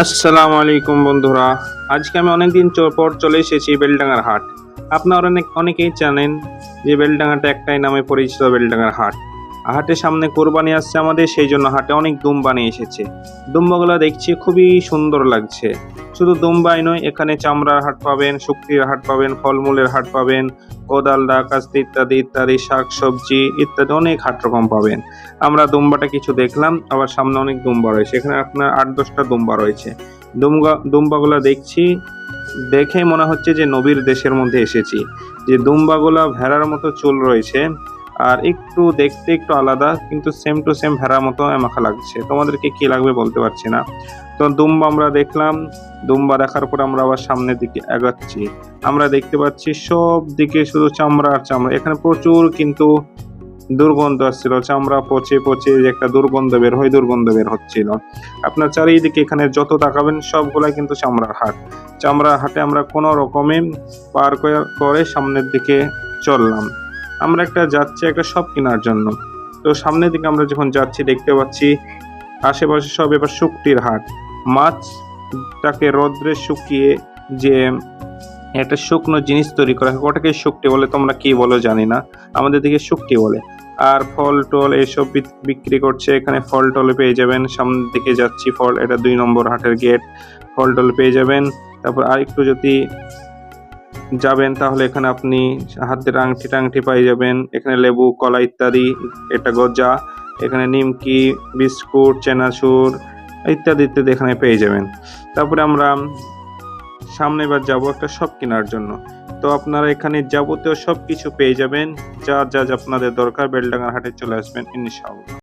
আসসালামু আলাইকুম বন্ধুরা। আজকে আমি অনেকদিন পর চলে এসেছি বেলডাঙ্গার হাট। আপনারা অনেকেই জানেন যে বেলডাঙ্গাটা একটাই নামে পরিচিত, বেলডাঙ্গার হাট। হাটের সামনে কোরবানি আসছে আমাদের, সেই জন্য হাটে অনেক দুম্বা নিয়ে এসেছে। দুম্বাগুলো দেখছি খুবই সুন্দর লাগছে। শুধু দুম্বাই নয়, এখানে চামড়ার হাট পাবেন, শুকরির হাট পাবেন, ফলমূলের হাট পাবেন, কোদাল দা কাস্তে ইত্যাদি ইত্যাদি, শাক সবজি ইত্যাদি অনেক হাট রকম পাবেন। আমরা দুম্বাটা কিছু দেখলাম, আবার সামনে অনেক দুম্বা রয়েছে। এখানে আপনার ৮-১০টা দুম্বা রয়েছে। দুম্বাগুলা দেখছি, দেখেই মনে হচ্ছে যে নবীর দেশের মধ্যে এসেছি। যে দুম্বাগুলা ভেড়ার মতো চুল রয়েছে, আর একটু দেখতে একটু আলাদা, কিন্তু সেম টু সেম ভেড়ার মতো মাখা লাগছে। তোমাদেরকে কি লাগবে বলতে পারছি না। তো দুম্বা আমরা দেখলাম। দুম্বা দেখার পর আমরা আবার সামনের দিকে এগাচ্ছি। আমরা দেখতে পাচ্ছি সব দিকে শুধু চামড়া আর চামড়া। এখানে প্রচুর কিন্তু দুর্গন্ধ আসছিল, চামড়া পচে পচে যে একটা দুর্গন্ধ বের হচ্ছিল। আপনার চারিদিকে এখানে যত তাকাবেন সবগুলাই কিন্তু চামড়ার হাট। চামড়ার হাটে আমরা কোনো রকমে পার করে সামনের দিকে চললাম। আমরা যাচ্ছি একটা শপ কেনার জন্য। তো সামনের দিকে আমরা যখন যাচ্ছি দেখতে পাচ্ছি আশেপাশে সব এবার শুকটির হাট। মাছটাকে রোদ্রে শুকিয়ে যে একটা শুকনো জিনিস তৈরি করা হয়, ওটাকে শুকটি বলে, তোমরা কি বলো জানি না, আমাদের দিকে শুকটি বলে। আর ফল টল এইসব বিক্রি করছে। এখানে ফল টল পেয়ে যাবেন। সামনের দিকে যাচ্ছি, ফল, এটা ২ নম্বর হাটের গেট। ফল টল পেয়ে যাবেন। তারপর আর একটু যদি যাবেন তাহলে এখানে আপনি হাতের আংটি টাংটি পাই যাবেন। এখানে লেবু, কলা ইত্যাদি, এটা গজা, এখানে নিমকি, বিস্কুট, চেনাচুর ইত্যাদি ইত্যাদি এখানে পেয়ে যাবেন। তারপরে আমরা সামনে এবার যাবো একটা শপ কেনার জন্য। তো আপনারা এখানে যাবতীয় সবকিছু পেয়ে যাবেন, যা যা আপনাদের দরকার। বেলডাঙ্গার হাটে চলে আসবেন ইনশাআল্লাহ।